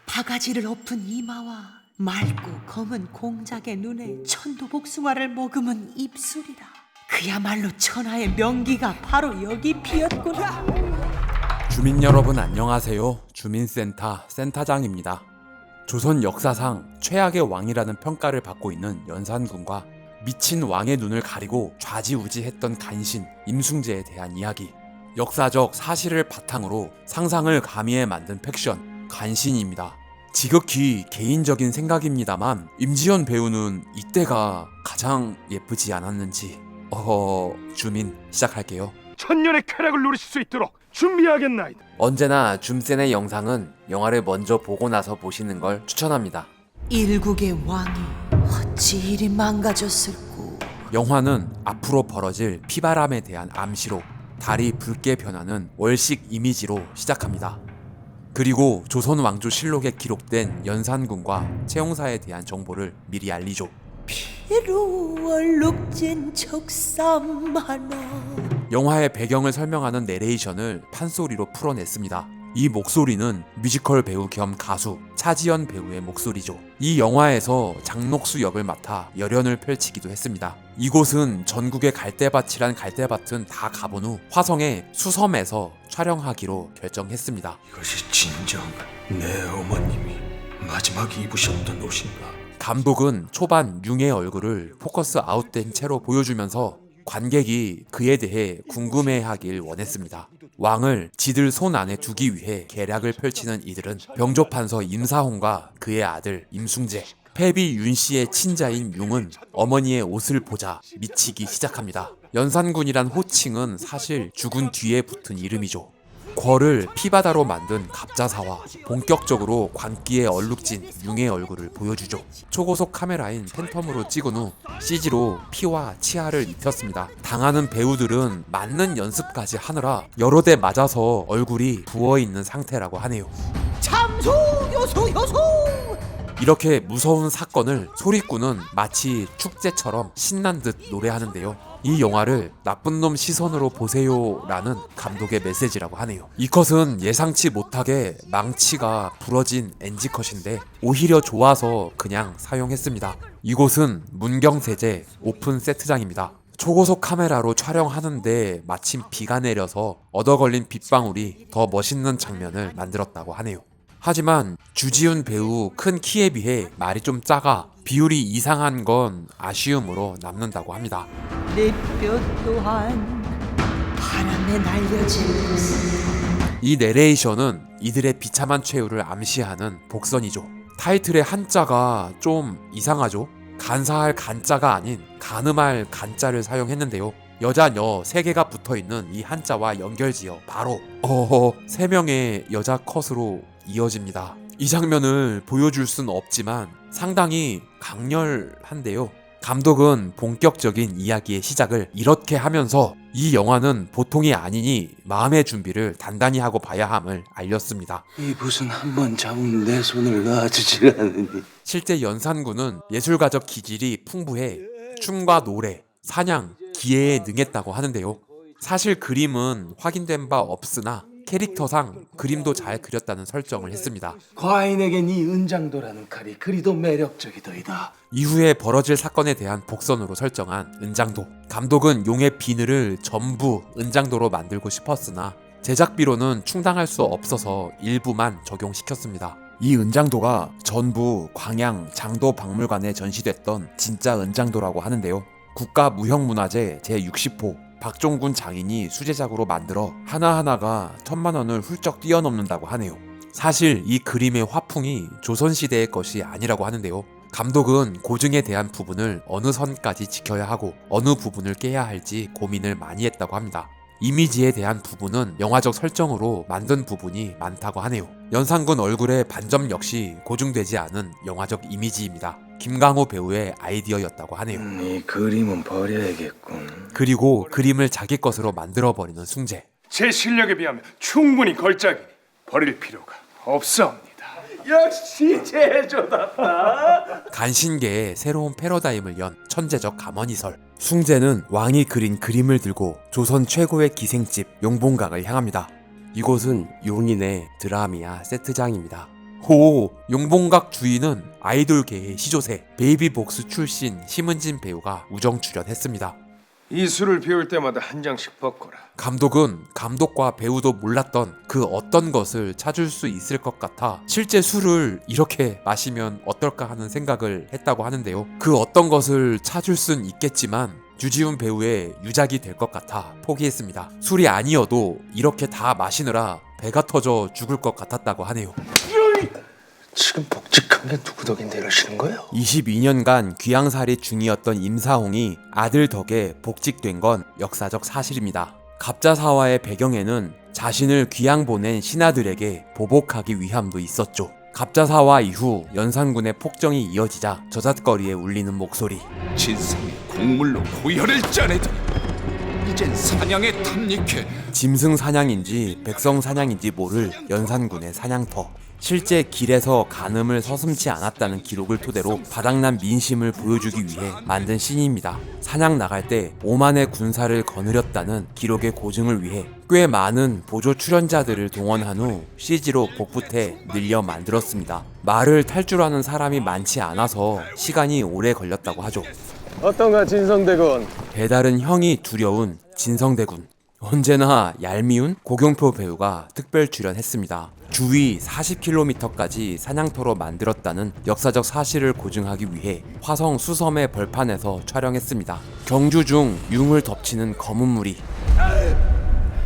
바가지를 엎은 이마와 맑고 검은 공작의 눈에 천도복숭아를 머금은 입술이라. 그야말로 천하의 명기가 바로 여기 피었구나. 주민 여러분 안녕하세요. 주민센터 센터장입니다. 조선 역사상 최악의 왕이라는 평가를 받고 있는 연산군과 미친 왕의 눈을 가리고 좌지우지했던 간신 임숭재에 대한 이야기, 역사적 사실을 바탕으로 상상을 가미해 만든 팩션 간신입니다. 지극히 개인적인 생각입니다만 임지연 배우는 이때가 가장 예쁘지 않았는지. 주민 시작할게요. 천년의 쾌락을 누리실 수 있도록 준비하겠나이다. 언제나 줌센의 영상은 영화를 먼저 보고 나서 보시는 걸 추천합니다. 일국의 왕이 어찌 이리 망가졌을꼬. 영화는 앞으로 벌어질 피바람에 대한 암시로 달이 붉게 변하는 월식 이미지로 시작합니다. 그리고 조선 왕조 실록에 기록된 연산군과 채용사에 대한 정보를 미리 알리죠. 피로 얼룩진 척삼 하나. 영화의 배경을 설명하는 내레이션을 판소리로 풀어냈습니다. 이 목소리는 뮤지컬 배우 겸 가수 차지연 배우의 목소리죠. 이 영화에서 장녹수 역을 맡아 열연을 펼치기도 했습니다. 이곳은 전국의 갈대밭이란 갈대밭은 다 가본 후 화성의 수섬에서 촬영하기로 결정했습니다. 이것이 진정 내 어머님이 마지막 입으셨던 옷인가? 감독은 초반 융의 얼굴을 포커스 아웃된 채로 보여주면서 관객이 그에 대해 궁금해하길 원했습니다. 왕을 지들 손 안에 두기 위해 계략을 펼치는 이들은 병조판서 임사홍과 그의 아들 임숭재, 패비 윤씨의 친자인 융은 어머니의 옷을 보자 미치기 시작합니다. 연산군이란 호칭은 사실 죽은 뒤에 붙은 이름이죠. 궐을 피바다로 만든 갑자사와 본격적으로 광기에 얼룩진 융의 얼굴을 보여주죠. 초고속 카메라인 팬텀으로 찍은 후 CG로 피와 치아를 입혔습니다. 당하는 배우들은 맞는 연습까지 하느라 여러 대 맞아서 얼굴이 부어있는 상태라고 하네요. 참소 요소. 이렇게 무서운 사건을 소리꾼은 마치 축제처럼 신난 듯 노래하는데요. 이 영화를 나쁜 놈 시선으로 보세요라는 감독의 메시지라고 하네요. 이 컷은 예상치 못하게 망치가 부러진 NG컷인데 오히려 좋아서 그냥 사용했습니다. 이곳은 문경세제 오픈 세트장입니다. 초고속 카메라로 촬영하는데 마침 비가 내려서 얻어걸린 빗방울이 더 멋있는 장면을 만들었다고 하네요. 하지만 주지훈 배우 큰 키에 비해 말이 좀 작아 비율이 이상한 건 아쉬움으로 남는다고 합니다. 내 뼈 또한 바람에 날려질 것은. 이 내레이션은 이들의 비참한 최후를 암시하는 복선이죠. 타이틀의 한자가 좀 이상하죠. 간사할 간자가 아닌 가늠할 간자를 사용했는데요. 여자녀 3개가 붙어있는 이 한자와 연결지어 바로 3명의 여자 컷으로 이어집니다. 이 장면을 보여줄 순 없지만 상당히 강렬한데요. 감독은 본격적인 이야기의 시작을 이렇게 하면서 이 영화는 보통이 아니니 마음의 준비를 단단히 하고 봐야 함을 알렸습니다. 이 붓은 한번 잡으면 내 손을 놔주질 않으니. 실제 연산군은 예술가적 기질이 풍부해 춤과 노래, 사냥, 기예에 능했다고 하는데요. 사실 그림은 확인된 바 없으나 캐릭터상 그림도 잘 그렸다는 설정을 했습니다. 과인에겐 이 은장도라는 칼이 그리도 매력적이더이다. 이후에 벌어질 사건에 대한 복선으로 설정한 은장도. 감독은 용의 비늘을 전부 은장도로 만들고 싶었으나 제작비로는 충당할 수 없어서 일부만 적용시켰습니다. 이 은장도가 전부 광양 장도박물관에 전시됐던 진짜 은장도라고 하는데요. 국가무형문화재 제60호 박종군 장인이 수제작으로 만들어 하나하나가 1000만원을 훌쩍 뛰어넘는다고 하네요. 사실 이 그림의 화풍이 조선시대의 것이 아니라고 하는데요. 감독은 고증에 대한 부분을 어느 선까지 지켜야 하고 어느 부분을 깨야 할지 고민을 많이 했다고 합니다. 이미지에 대한 부분은 영화적 설정으로 만든 부분이 많다고 하네요. 연산군 얼굴의 반점 역시 고증되지 않은 영화적 이미지입니다. 김강호 배우의 아이디어였다고 하네요. 이 그림은 버려야겠군. 그리고 그림을 자기 것으로 만들어버리는 숭재. 제 실력에 비하면 충분히 걸작이 버릴 필요가 없사옵니다. 역시 제조답다. 간신계의 새로운 패러다임을 연 천재적 가머니설. 숭재는 왕이 그린 그림을 들고 조선 최고의 기생집 용봉각을 향합니다. 이곳은 용인의 드라미아 세트장입니다. 오, 용봉각 주인은 아이돌계의 시조새 베이비복스 출신 심은진 배우가 우정 출연했습니다. 이 술을 비울 때마다 한 장씩 벗거라. 감독은 감독과 배우도 몰랐던 그 어떤 것을 찾을 수 있을 것 같아 실제 술을 이렇게 마시면 어떨까 하는 생각을 했다고 하는데요. 그 어떤 것을 찾을 순 있겠지만 유지훈 배우의 유작이 될 것 같아 포기했습니다. 술이 아니어도 이렇게 다 마시느라 배가 터져 죽을 것 같았다고 하네요. 지금 복직한 게 누구 덕인데 이러시는 거예요? 22년간 귀양살이 중이었던 임사홍이 아들 덕에 복직된 건 역사적 사실입니다. 갑자사화의 배경에는 자신을 귀양 보낸 신하들에게 보복하기 위함도 있었죠. 갑자사화 이후 연산군의 폭정이 이어지자 저잣거리에 울리는 목소리. 진상이 곡물로 고혈을 짜내더니 이젠 사냥에 탐닉해. 짐승 사냥인지 백성 사냥인지 모를 연산군의 사냥터. 실제 길에서 간음을 서슴지 않았다는 기록을 토대로 바닥난 민심을 보여주기 위해 만든 씬입니다. 사냥 나갈 때 5만의 군사를 거느렸다는 기록의 고증을 위해 꽤 많은 보조 출연자들을 동원한 후 CG로 복붙해 늘려 만들었습니다. 말을 탈 줄 아는 사람이 많지 않아서 시간이 오래 걸렸다고 하죠. 어떤가 진성대군? 배다른 형이 두려운 진성대군. 언제나 얄미운 고경표 배우가 특별 출연했습니다. 주위 40km까지 사냥터로 만들었다는 역사적 사실을 고증하기 위해 화성 수섬의 벌판에서 촬영했습니다. 경주 중 융을 덮치는 검은 물이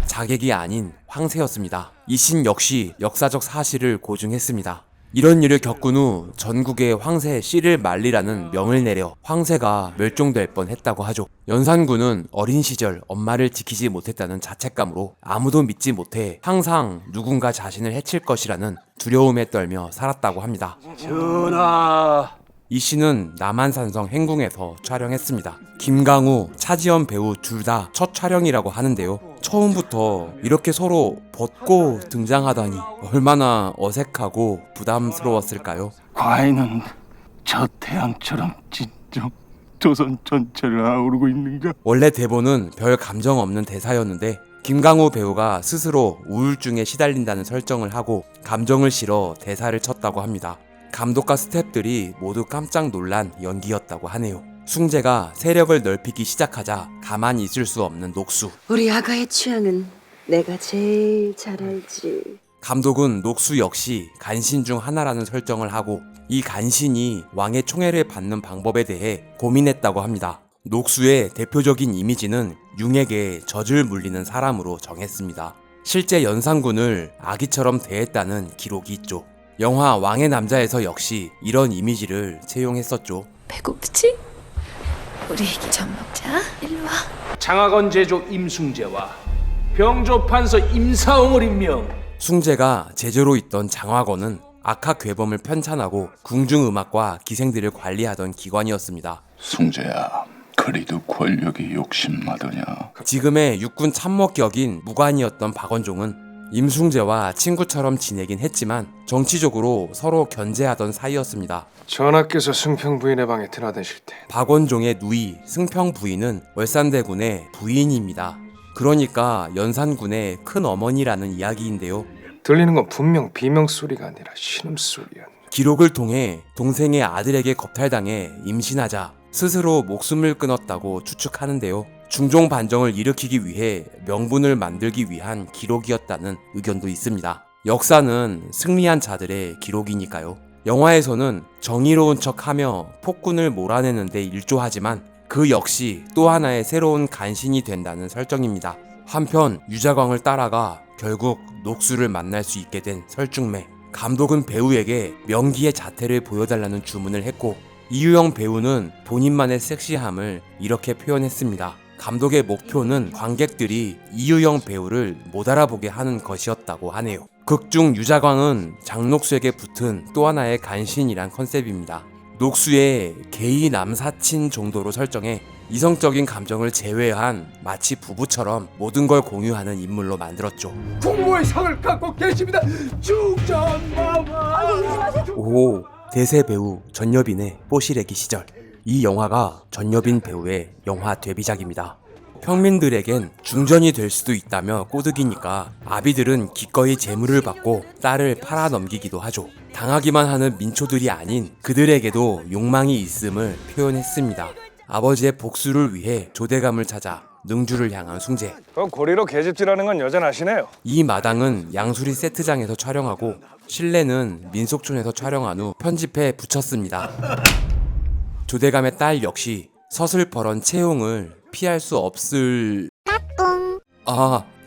자객이 아닌 황새였습니다. 이 신 역시 역사적 사실을 고증했습니다. 이런 일을 겪은 후 전국에 황새 씨를 말리라는 명을 내려 황새가 멸종될 뻔했다고 하죠. 연산군은 어린 시절 엄마를 지키지 못했다는 자책감으로 아무도 믿지 못해 항상 누군가 자신을 해칠 것이라는 두려움에 떨며 살았다고 합니다. 전하. 이 씨는 남한산성 행궁에서 촬영했습니다. 김강우, 차지연 배우 둘 다 첫 촬영이라고 하는데요. 처음부터 이렇게 서로 벗고 등장하다니 얼마나 어색하고 부담스러웠을까요? 과인은 저 태양처럼 진정 조선 전체를 아우르고 있는가? 원래 대본은 별 감정 없는 대사였는데 김강우 배우가 스스로 우울증에 시달린다는 설정을 하고 감정을 실어 대사를 쳤다고 합니다. 감독과 스태프들이 모두 깜짝 놀란 연기였다고 하네요. 숭재가 세력을 넓히기 시작하자 가만히 있을 수 없는 녹수. 우리 아가의 취향은 내가 제일 잘 알지. 감독은 녹수 역시 간신 중 하나라는 설정을 하고 이 간신이 왕의 총애를 받는 방법에 대해 고민했다고 합니다. 녹수의 대표적인 이미지는 융에게 젖을 물리는 사람으로 정했습니다. 실제 연산군을 아기처럼 대했다는 기록이 있죠. 영화 왕의 남자에서 역시 이런 이미지를 채용했었죠. 배고프지? 우리 점 먹자. 일로 와. 장학원 제조 임숭재와 병조 판서 임사홍을 임명. 숭재가 제조로 있던 장화건은 악학 괴범을 편찬하고 궁중음악과 기생들을 관리하던 기관이었습니다. 숭재야, 그리도 권력이 욕심나더냐. 지금의 육군 참모격인 무관이었던 박원종은 임숭재와 친구처럼 지내긴 했지만 정치적으로 서로 견제하던 사이였습니다. 전하께서 승평 부인의 방에 드나드실 때 박원종의 누이 승평 부인은 월산대군의 부인입니다. 그러니까 연산군의 큰 어머니라는 이야기인데요. 들리는 건 분명 비명 소리가 아니라 신음 소리였네. 기록을 통해 동생의 아들에게 겁탈당해 임신하자 스스로 목숨을 끊었다고 추측하는데요. 중종 반정을 일으키기 위해 명분을 만들기 위한 기록이었다는 의견도 있습니다. 역사는 승리한 자들의 기록이니까요. 영화에서는 정의로운 척하며 폭군을 몰아내는데 일조하지만 그 역시 또 하나의 새로운 간신이 된다는 설정입니다. 한편 유자광을 따라가 결국 녹수를 만날 수 있게 된 설중매. 감독은 배우에게 명기의 자태를 보여달라는 주문을 했고 이유영 배우는 본인만의 섹시함을 이렇게 표현했습니다. 감독의 목표는 관객들이 이유영 배우를 못 알아보게 하는 것이었다고 하네요. 극중 유자광은 장녹수에게 붙은 또 하나의 간신이란 컨셉입니다. 녹수의 게이 남사친 정도로 설정해 이성적인 감정을 제외한 마치 부부처럼 모든 걸 공유하는 인물로 만들었죠. 국무의 상을 갖고 계십니다. 중전마마. 오, 대세 배우 전여빈의 뽀시래기 시절. 이 영화가 전여빈 배우의 영화 데뷔작입니다. 평민들에겐 중전이 될 수도 있다며 꼬드기니까 아비들은 기꺼이 재물을 받고 딸을 팔아 넘기기도 하죠. 당하기만 하는 민초들이 아닌 그들에게도 욕망이 있음을 표현했습니다. 아버지의 복수를 위해 조대감을 찾아 능주를 향한 숭재. 그 고리로 계집질하는 건 여전하시네요. 이 마당은 양수리 세트장에서 촬영하고 실내는 민속촌에서 촬영한 후 편집해 붙였습니다. 조대감의 딸 역시 서슬퍼런 채용을 피할 수 없을...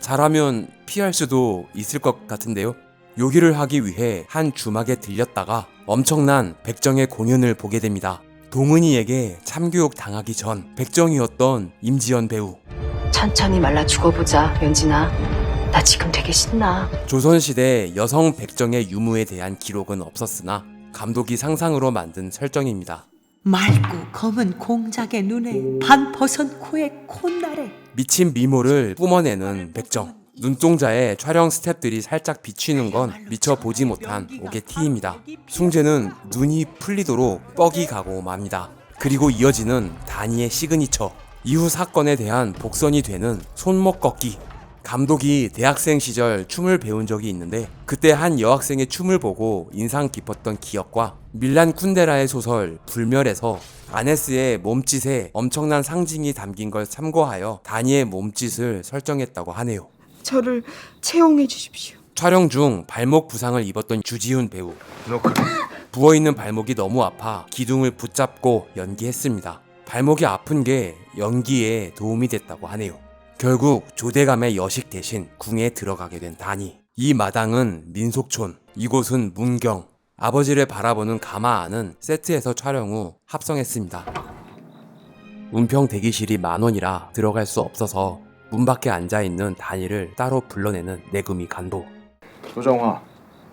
잘하면 피할 수도 있을 것 같은데요. 요기를 하기 위해 한 주막에 들렸다가 엄청난 백정의 공연을 보게 됩니다. 동은이에게 참교육 당하기 전 백정이었던 임지연 배우. 천천히 말라 죽어보자, 연진아. 나 지금 되게 신나. 조선시대 여성 백정의 유무에 대한 기록은 없었으나 감독이 상상으로 만든 설정입니다. 맑고 검은 공작의 눈에 반버선 코에 콧날에 미친 미모를 뿜어내는 백정. 눈동자에 촬영 스태프들이 살짝 비추는 건 미처 보지 못한 옥의 티입니다. 숭재는 눈이 풀리도록 뻑이 가고 맙니다. 그리고 이어지는 다니의 시그니처. 이후 사건에 대한 복선이 되는 손목 꺾기. 감독이 대학생 시절 춤을 배운 적이 있는데 그때 한 여학생의 춤을 보고 인상 깊었던 기억과 밀란 쿤데라의 소설 불멸에서 아네스의 몸짓에 엄청난 상징이 담긴 걸 참고하여 다니의 몸짓을 설정했다고 하네요. 저를 채용해 주십시오. 촬영 중 발목 부상을 입었던 주지훈 배우. 부어있는 발목이 너무 아파 기둥을 붙잡고 연기했습니다. 발목이 아픈 게 연기에 도움이 됐다고 하네요. 결국 조대감의 여식 대신 궁에 들어가게 된 다니. 이 마당은 민속촌, 이곳은 문경. 아버지를 바라보는 가마 안은 세트에서 촬영 후 합성했습니다. 운평 대기실이 10,000원이라 들어갈 수 없어서 문 밖에 앉아있는 다니를 따로 불러내는 내금이 간도. 조정화,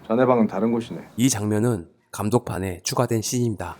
자네 방은 다른 곳이네. 이 장면은 감독판에 추가된 씬입니다.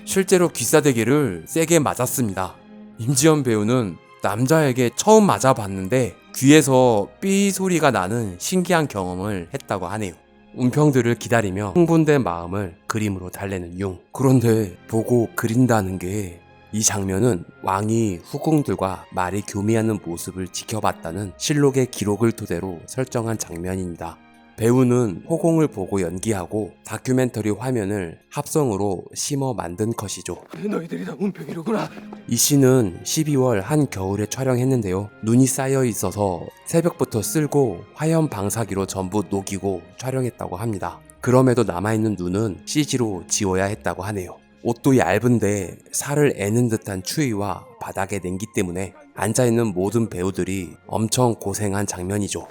실제로 귀싸대기를 세게 맞았습니다. 임지연 배우는 남자에게 처음 맞아봤는데 귀에서 삐 소리가 나는 신기한 경험을 했다고 하네요. 운평들을 기다리며 흥분된 마음을 그림으로 달래는 융. 그런데 보고 그린다는 게 이 장면은 왕이 후궁들과 말이 교미하는 모습을 지켜봤다는 실록의 기록을 토대로 설정한 장면입니다. 배우는 호공을 보고 연기하고 다큐멘터리 화면을 합성으로 심어 만든 컷이죠. 너희들이 다 운평이로구나. 이 씬은 12월 한겨울에 촬영했는데요. 눈이 쌓여 있어서 새벽부터 쓸고 화염 방사기로 전부 녹이고 촬영했다고 합니다. 그럼에도 남아있는 눈은 CG로 지워야 했다고 하네요. 옷도 얇은데 살을 애는 듯한 추위와 바닥의 냉기 때문에 앉아있는 모든 배우들이 엄청 고생한 장면이죠.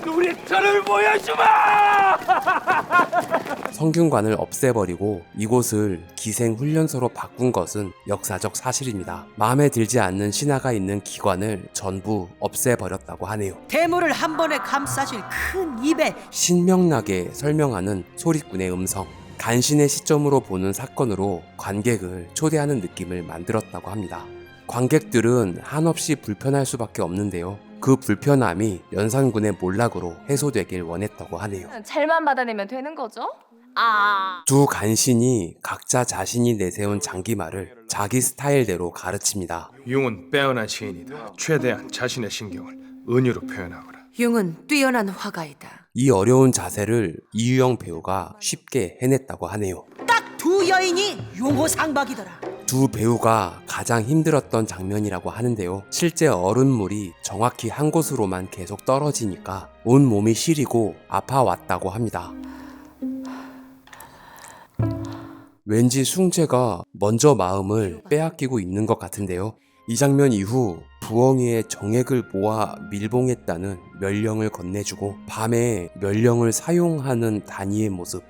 우리 차를 보여주마! 성균관을 없애버리고 이곳을 기생훈련소로 바꾼 것은 역사적 사실입니다. 마음에 들지 않는 신하가 있는 기관을 전부 없애버렸다고 하네요. 대물을 한 번에 감싸실 큰 입에 신명나게 설명하는 소리꾼의 음성. 간신의 시점으로 보는 사건으로 관객을 초대하는 느낌을 만들었다고 합니다. 관객들은 한없이 불편할 수밖에 없는데요. 그 불편함이 연산군의 몰락으로 해소되길 원했다고 하네요. 잘만 받아내면 되는 거죠? 두 간신이 각자 자신이 내세운 장기말을 자기 스타일대로 가르칩니다. 융은 빼어난 시인이다. 최대한 자신의 신경을 은유로 표현하거라. 융은 뛰어난 화가이다. 이 어려운 자세를 이유영 배우가 쉽게 해냈다고 하네요. 딱 두 여인이 용호상박이더라. 두 배우가 가장 힘들었던 장면이라고 하는데요. 실제 얼음물이 정확히 한 곳으로만 계속 떨어지니까 온 몸이 시리고 아파왔다고 합니다. 왠지 숭재가 먼저 마음을 빼앗기고 있는 것 같은데요. 이 장면 이후 부엉이의 정액을 모아 밀봉했다는 멸령을 건네주고 밤에 멸령을 사용하는 다니의 모습.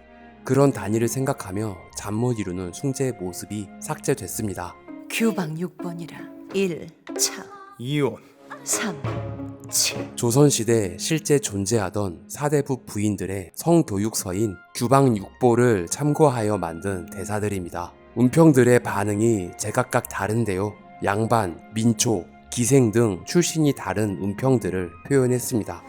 그런 다니를 생각하며 잠 못 이루는 숭재의 모습이 삭제됐습니다. 규방 6번이라 1, 차, 이혼. 3, 7. 조선시대 실제 존재하던 사대부 부인들의 성교육서인 규방 6보를 참고하여 만든 대사들입니다. 운평들의 반응이 제각각 다른데요. 양반, 민초, 기생 등 출신이 다른 운평들을 표현했습니다.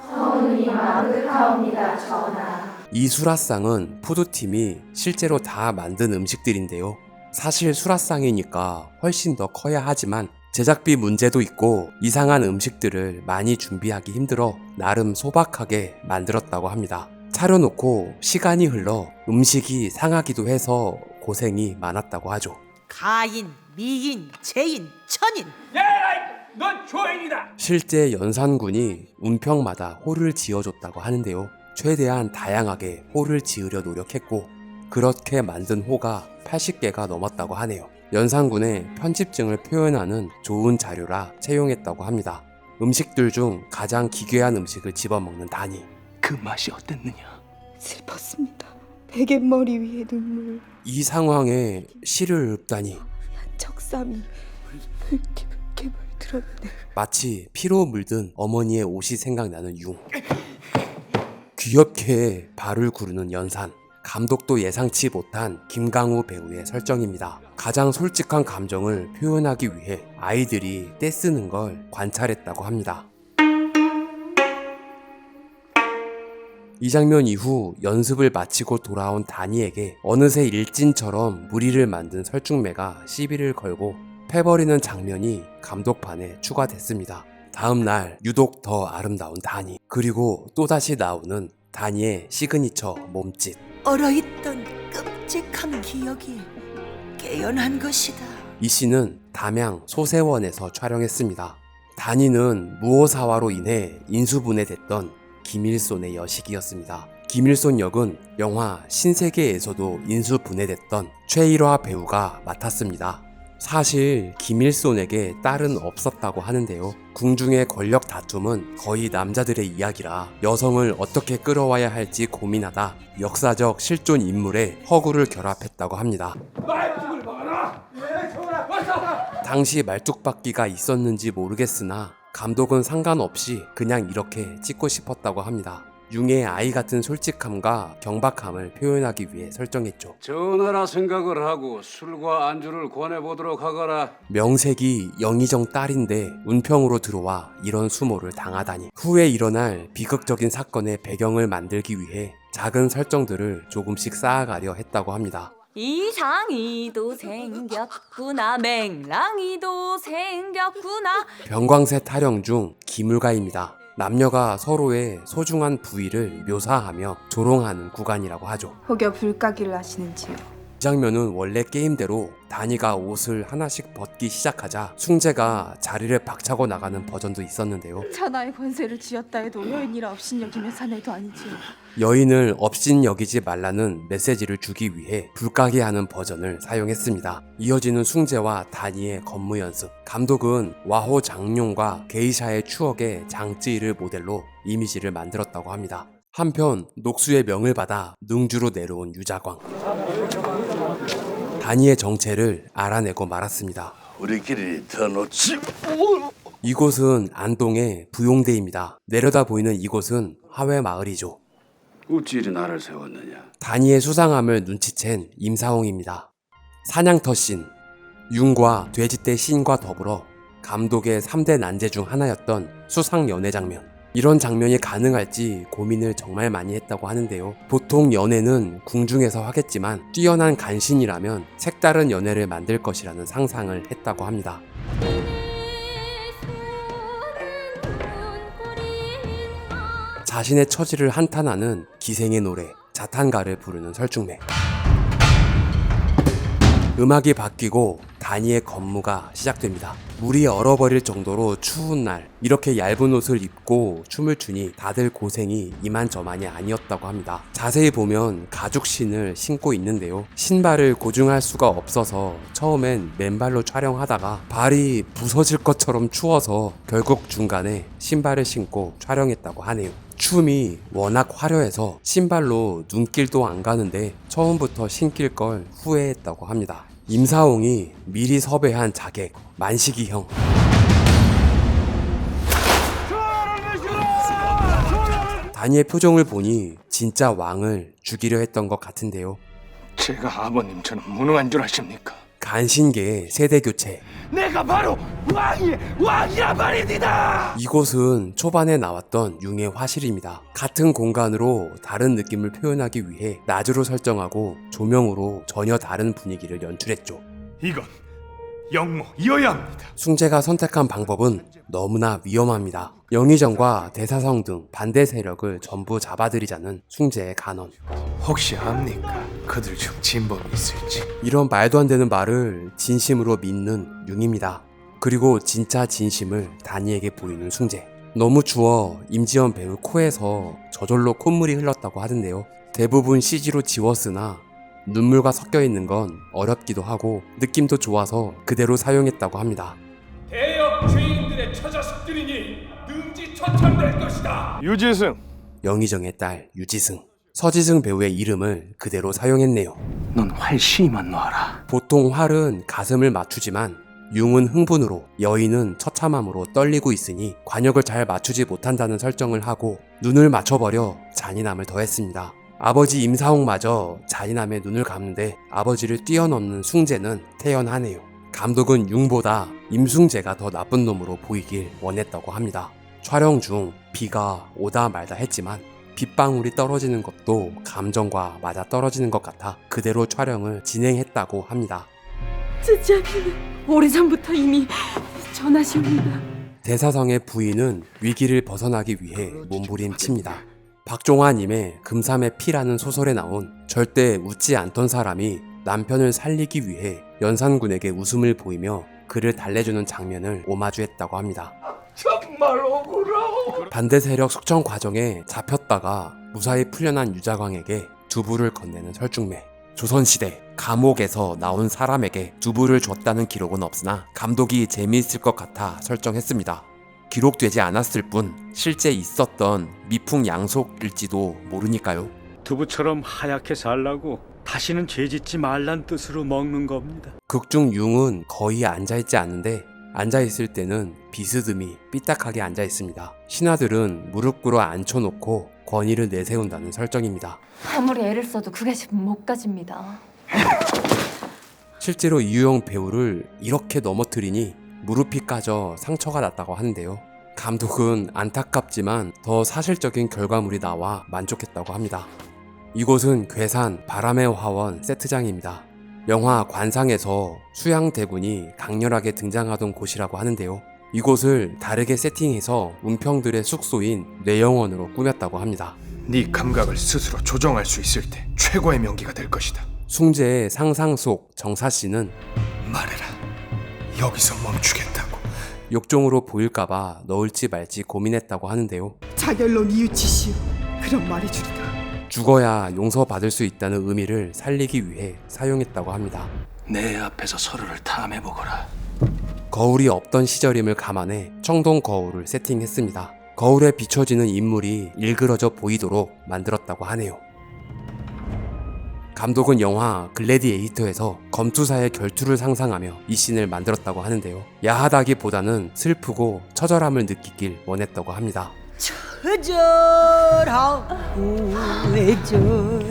이 수라상은 푸드팀이 실제로 다 만든 음식들인데요. 사실 수라상이니까 훨씬 더 커야 하지만 제작비 문제도 있고 이상한 음식들을 많이 준비하기 힘들어 나름 소박하게 만들었다고 합니다. 차려놓고 시간이 흘러 음식이 상하기도 해서 고생이 많았다고 하죠. 가인, 미인, 재인, 천인. 실제 연산군이 운평마다 홀을 지어줬다고 하는데요. 최대한 다양하게 홀을 지으려 노력했고 그렇게 만든 호가 80개가 넘었다고 하네요. 연산군의 편집증을 표현하는 좋은 자료라 채용했다고 합니다. 음식들 중 가장 기괴한 음식을 집어먹는 단이. 그 맛이 어땠느냐? 슬펐습니다. 베갯머리 위에 눈물, 이 상황에 시를 읊다니 척삼이 붉게 물들었네. 마치 피로 물든 어머니의 옷이 생각나는 융. 귀엽게 발을 구르는 연산. 감독도 예상치 못한 김강우 배우의 설정입니다. 가장 솔직한 감정을 표현하기 위해 아이들이 떼쓰는 걸 관찰했다고 합니다. 이 장면 이후 연습을 마치고 돌아온 다니에게 어느새 일진처럼 무리를 만든 설중매가 시비를 걸고 패버리는 장면이 감독판에 추가됐습니다. 다음 날 유독 더 아름다운 다니, 그리고 또다시 나오는 다니의 시그니처 몸짓. 얼어있던 끔찍한 기억이 깨어난 것이다. 이 씬은 담양 소세원에서 촬영했습니다. 다니는 무호사화로 인해 인수분해됐던 김일손의 여식이었습니다. 김일손 역은 영화 신세계에서도 인수분해됐던 최일화 배우가 맡았습니다. 사실 김일손에게 딸은 없었다고 하는데요. 궁중의 권력 다툼은 거의 남자들의 이야기라 여성을 어떻게 끌어와야 할지 고민하다 역사적 실존 인물에 허구를 결합했다고 합니다. 당시 말뚝박기가 있었는지 모르겠으나 감독은 상관없이 그냥 이렇게 찍고 싶었다고 합니다. 융의 아이 같은 솔직함과 경박함을 표현하기 위해 설정했죠. 전하라 생각을 하고 술과 안주를 권해보도록 하거라. 명색이 영의정 딸인데 운평으로 들어와 이런 수모를 당하다니. 후에 일어날 비극적인 사건의 배경을 만들기 위해 작은 설정들을 조금씩 쌓아가려 했다고 합니다. 이상이도 생겼구나. 맹랑이도 생겼구나. 병광세 타령 중 기물가입니다. 남녀가 서로의 소중한 부위를 묘사하며 조롱하는 구간이라고 하죠. 혹여 불가기를 하시는지요? 이 장면은 원래 게임대로 다니가 옷을 하나씩 벗기 시작하자 숭재가 자리를 박차고 나가는 버전도 있었는데요. 천하의 권세를 쥐었다 해도 여인이라 업신여기면 사내도 아니지요. 여인을 업신 여기지 말라는 메시지를 주기 위해 불가게 하는 버전을 사용했습니다. 이어지는 숭재와 다니의 건무 연습. 감독은 와호 장룡과 게이샤의 추억의 장쯔이를 모델로 이미지를 만들었다고 합니다. 한편 녹수의 명을 받아 능주로 내려온 유자광. 다니의 정체를 알아내고 말았습니다. 우리끼리 더 놓지. 이곳은 안동의 부용대입니다. 내려다 보이는 이곳은 하회 마을이죠. 어찌 이리 나를 세웠느냐. 다니의 수상함을 눈치챈 임사홍입니다. 사냥터 씬. 융과 돼지떼 씬과 더불어 감독의 3대 난제 중 하나였던 수상 연애 장면. 이런 장면이 가능할지 고민을 정말 많이 했다고 하는데요. 보통 연애는 궁중에서 하겠지만 뛰어난 간신이라면 색다른 연애를 만들 것이라는 상상을 했다고 합니다. 자신의 처지를 한탄하는 기생의 노래 자탄가를 부르는 설중매. 음악이 바뀌고 다니의 건무가 시작됩니다. 물이 얼어버릴 정도로 추운 날 이렇게 얇은 옷을 입고 춤을 추니 다들 고생이 이만저만이 아니었다고 합니다. 자세히 보면 가죽신을 신고 있는데요. 신발을 고증할 수가 없어서 처음엔 맨발로 촬영하다가 발이 부서질 것처럼 추워서 결국 중간에 신발을 신고 촬영했다고 하네요. 춤이 워낙 화려해서 신발로 눈길도 안 가는데 처음부터 신길 걸 후회했다고 합니다. 임사홍이 미리 섭외한 자객 만식이 형. 다니의 표정을 보니 진짜 왕을 죽이려 했던 것 같은데요. 제가 아버님처럼 무능한 줄 아십니까? 간신계의 세대교체. 내가 바로 왕이란 말입니다. 이곳은 초반에 나왔던 융의 화실입니다. 같은 공간으로 다른 느낌을 표현하기 위해 낮으로 설정하고 조명으로 전혀 다른 분위기를 연출했죠. 이건 영모 이어야 합니다. 숭재가 선택한 방법은 너무나 위험합니다. 영의정과 대사성 등 반대 세력을 전부 잡아들이자는 숭재의 간언. 혹시 압니까? 그들 중 진범이 있을지. 이런 말도 안 되는 말을 진심으로 믿는 융입니다. 그리고 진짜 진심을 다니에게 보이는 숭재. 너무 추워 임지연 배우 코에서 저절로 콧물이 흘렀다고 하던데요. 대부분 CG로 지웠으나 눈물과 섞여 있는 건 어렵기도 하고 느낌도 좋아서 그대로 사용했다고 합니다. 대역 죄인들의 처자식들이니 능지처참될 것이다. 유지승. 영의정의 딸 유지승. 서지승 배우의 이름을 그대로 사용했네요. 넌 활시만 놔라. 보통 활은 가슴을 맞추지만 융은 흥분으로, 여인은 처참함으로 떨리고 있으니 관역을 잘 맞추지 못한다는 설정을 하고 눈을 맞춰버려 잔인함을 더했습니다. 아버지 임사홍마저 잔인함에 눈을 감는데 아버지를 뛰어넘는 숭재는 태연하네요. 감독은 융보다 임숭재가 더 나쁜 놈으로 보이길 원했다고 합니다. 촬영 중 비가 오다 말다 했지만 빗방울이 떨어지는 것도 감정과 맞아 떨어지는 것 같아 그대로 촬영을 진행했다고 합니다. 쯔쯔아비는 오래전부터 이미 전하시옵니다. 대사성의 부인은 위기를 벗어나기 위해 몸부림칩니다. 박종화님의 금삼의 피라는 소설에 나온 절대 웃지 않던 사람이 남편을 살리기 위해 연산군에게 웃음을 보이며 그를 달래주는 장면을 오마주했다고 합니다. 정말 억울하오. 반대 세력 숙청 과정에 잡혔다가 무사히 풀려난 유자광에게 두부를 건네는 설중매. 조선시대 감옥에서 나온 사람에게 두부를 줬다는 기록은 없으나 감독이 재미있을 것 같아 설정했습니다. 기록되지 않았을 뿐 실제 있었던 미풍양속일지도 모르니까요. 두부처럼 하얗게 살라고 다시는 죄짓지 말란 뜻으로 먹는 겁니다. 극중 융은 거의 앉아있지 않는데 앉아있을 때는 비스듬히 삐딱하게 앉아있습니다. 신하들은 무릎 꿇어 앉혀놓고 권위를 내세운다는 설정입니다. 아무리 애를 써도 그게 못 가집니다. 실제로 이유영 배우를 이렇게 넘어뜨리니 무릎이 까져 상처가 났다고 하는데요. 감독은 안타깝지만 더 사실적인 결과물이 나와 만족했다고 합니다. 이곳은 괴산 바람의 화원 세트장입니다. 영화 관상에서 수양대군이 강렬하게 등장하던 곳이라고 하는데요. 이곳을 다르게 세팅해서 문평들의 숙소인 뇌영원으로 꾸몄다고 합니다. 네 감각을 스스로 조정할 수 있을 때 최고의 명기가 될 것이다. 숭재의 상상 속 정사씨는 말해라. 여기서 멈추겠다고. 욕종으로 보일까봐 넣을지 말지 고민했다고 하는데요. 자결로 뉘우치시오. 그런 말이 주리다. 죽어야 용서받을 수 있다는 의미를 살리기 위해 사용했다고 합니다. 내 앞에서 서로를 탐해보거라. 거울이 없던 시절임을 감안해 청동 거울을 세팅했습니다. 거울에 비춰지는 인물이 일그러져 보이도록 만들었다고 하네요. 감독은 영화 글래디에이터에서 검투사의 결투를 상상하며 이 씬을 만들었다고 하는데요. 야하다기보다는 슬프고 처절함을 느끼길 원했다고 합니다. 처절하고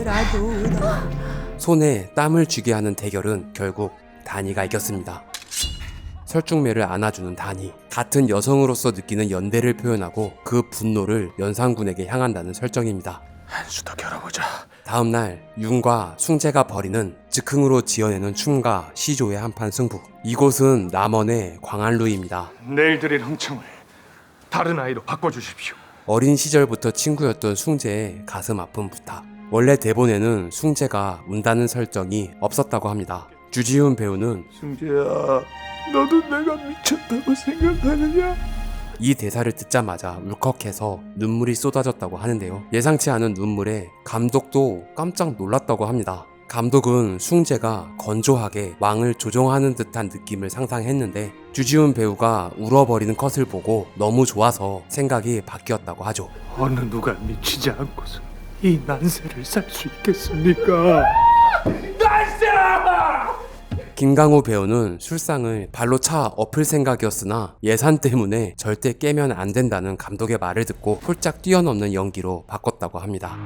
애절하도다. 손에 땀을 쥐게 하는 대결은 결국 다니가 이겼습니다. 설중매를 안아주는 다니. 같은 여성으로서 느끼는 연대를 표현하고 그 분노를 연산군에게 향한다는 설정입니다. 한 수 더 겨뤄보자. 다음날 융과 숭재가 벌이는 즉흥으로 지어내는 춤과 시조의 한판 승부. 이곳은 남원의 광안루입니다. 내일 드릴 흥청을 다른 아이로 바꿔주십시오. 어린 시절부터 친구였던 숭재의 가슴 아픈 부탁. 원래 대본에는 숭재가 운다는 설정이 없었다고 합니다. 주지훈 배우는 승재야, 너도 내가 미쳤다고 생각하느냐? 이 대사를 듣자마자 울컥해서 눈물이 쏟아졌다고 하는데요. 예상치 않은 눈물에 감독도 깜짝 놀랐다고 합니다. 감독은 숭재가 건조하게 왕을 조종하는 듯한 느낌을 상상했는데 주지훈 배우가 울어버리는 컷을 보고 너무 좋아서 생각이 바뀌었다고 하죠. 어느 누가 미치지 않고서 이 난세를 살 수 있겠습니까? 김강호 배우는 술상을 발로 차 엎을 생각이었으나 예산 때문에 절대 깨면 안 된다는 감독의 말을 듣고 홀짝 뛰어넘는 연기로 바꿨다고 합니다.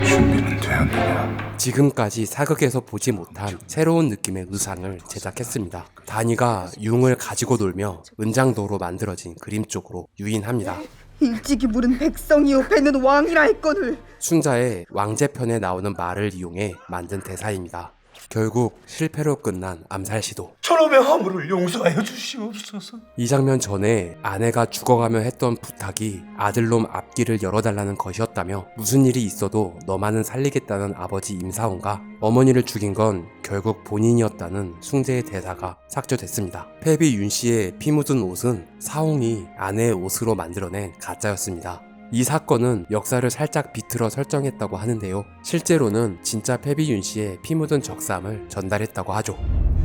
준비는 되었느냐? 지금까지 사극에서 보지 못한 새로운 느낌의 의상을 제작했습니다. 다니가 융을 가지고 놀며 은장도로 만들어진 그림 쪽으로 유인합니다. 일찍이 물은 백성이요 배는 왕이라 했거늘. 순자의 왕제편에 나오는 말을 이용해 만든 대사입니다. 결국 실패로 끝난 암살 시도. 저놈의 허물을 용서하여 주시옵소서. 이 장면 전에 아내가 죽어가며 했던 부탁이 아들놈 앞길을 열어달라는 것이었다며 무슨 일이 있어도 너만은 살리겠다는 아버지 임사원과 어머니를 죽인 건 결국 본인이었다는 숭재의 대사가 삭제됐습니다. 패비 윤 씨의 피 묻은 옷은 사홍이 아내의 옷으로 만들어낸 가짜였습니다. 이 사건은 역사를 살짝 비틀어 설정했다고 하는데요. 실제로는 진짜 패비 윤 씨의 피 묻은 적삼을 전달했다고 하죠.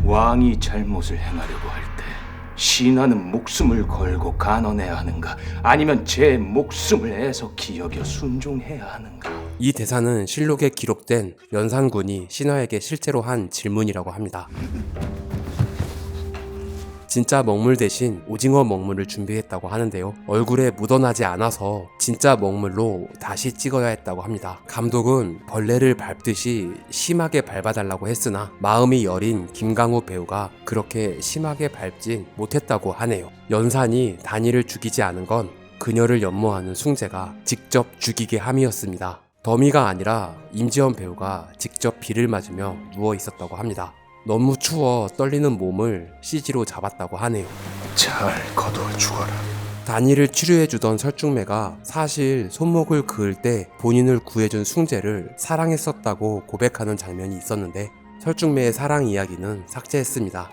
왕이 잘못을 행하려고 할 때 신하는 목숨을 걸고 간언해야 하는가, 아니면 제 목숨을 애석히 여겨 순종해야 하는가? 이 대사는 실록에 기록된 연산군이 신하에게 실제로 한 질문이라고 합니다. 진짜 먹물 대신 오징어 먹물을 준비했다고 하는데요. 얼굴에 묻어나지 않아서 진짜 먹물로 다시 찍어야 했다고 합니다. 감독은 벌레를 밟듯이 심하게 밟아달라고 했으나 마음이 여린 김강우 배우가 그렇게 심하게 밟진 못했다고 하네요. 연산이 단이를 죽이지 않은 건 그녀를 연모하는 숭재가 직접 죽이게 함이었습니다. 더미가 아니라 임지연 배우가 직접 비를 맞으며 누워 있었다고 합니다. 너무 추워 떨리는 몸을 CG로 잡았다고 하네요. 잘 거두어 죽어라. 단이를 치료해주던 설중매가 사실 손목을 그을 때 본인을 구해준 숭재를 사랑했었다고 고백하는 장면이 있었는데 설중매의 사랑 이야기는 삭제했습니다.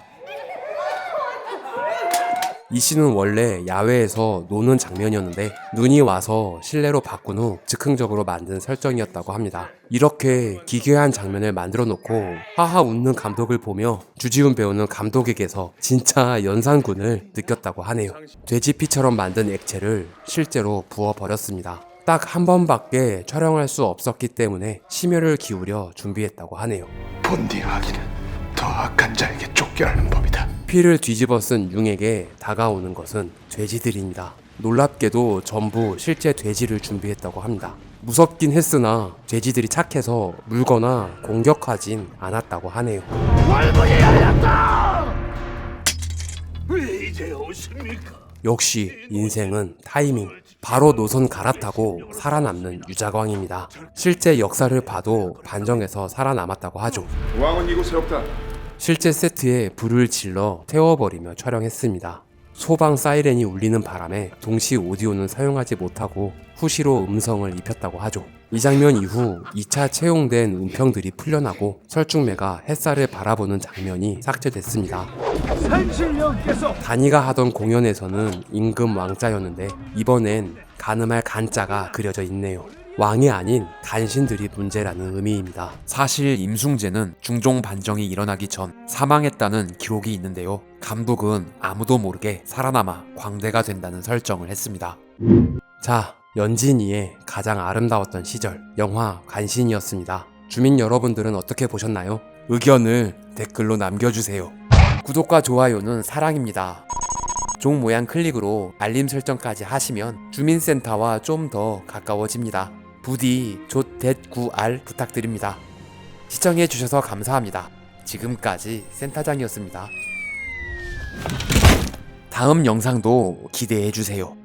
이 씬은 원래 야외에서 노는 장면이었는데 눈이 와서 실내로 바꾼 후 즉흥적으로 만든 설정이었다고 합니다. 이렇게 기괴한 장면을 만들어 놓고 하하 웃는 감독을 보며 주지훈 배우는 감독에게서 진짜 연산군을 느꼈다고 하네요. 돼지피처럼 만든 액체를 실제로 부어버렸습니다. 딱 한 번밖에 촬영할 수 없었기 때문에 심혈을 기울여 준비했다고 하네요. 본디하기는 더 악한 자에게 쫓겨나는 법이다. 피를 뒤집어 쓴 융에게 다가오는 것은 돼지들입니다. 놀랍게도 전부 실제 돼지를 준비했다고 합니다. 무섭긴 했으나 돼지들이 착해서 물거나 공격하진 않았다고 하네요. 월분이 열렸다. 왜 이제 오십니까? 역시 인생은 타이밍. 바로 노선 갈아타고 살아남는 유자광입니다. 실제 역사를 봐도 반정에서 살아남았다고 하죠. 왕은 이곳에 없다. 실제 세트에 불을 질러 태워버리며 촬영했습니다. 소방 사이렌이 울리는 바람에 동시 오디오는 사용하지 못하고 후시로 음성을 입혔다고 하죠. 이 장면 이후 2차 채용된 음평들이 풀려나고 설중매가 햇살을 바라보는 장면이 삭제됐습니다. 단이가 하던 공연에서는 임금 왕자였는데 이번엔 가늠할 간자가 그려져 있네요. 왕이 아닌 간신들이 문제라는 의미입니다. 사실 임숭재는 중종 반정이 일어나기 전 사망했다는 기록이 있는데요. 감독은 아무도 모르게 살아남아 광대가 된다는 설정을 했습니다. 자, 연진이의 가장 아름다웠던 시절, 영화 간신이었습니다. 주민 여러분들은 어떻게 보셨나요? 의견을 댓글로 남겨주세요. 구독과 좋아요는 사랑입니다. 종 모양 클릭으로 알림 설정까지 하시면 주민센터와 좀 더 가까워집니다. 부디 조.9R 부탁드립니다. 시청해주셔서 감사합니다. 지금까지 센터장이었습니다. 다음 영상도 기대해주세요.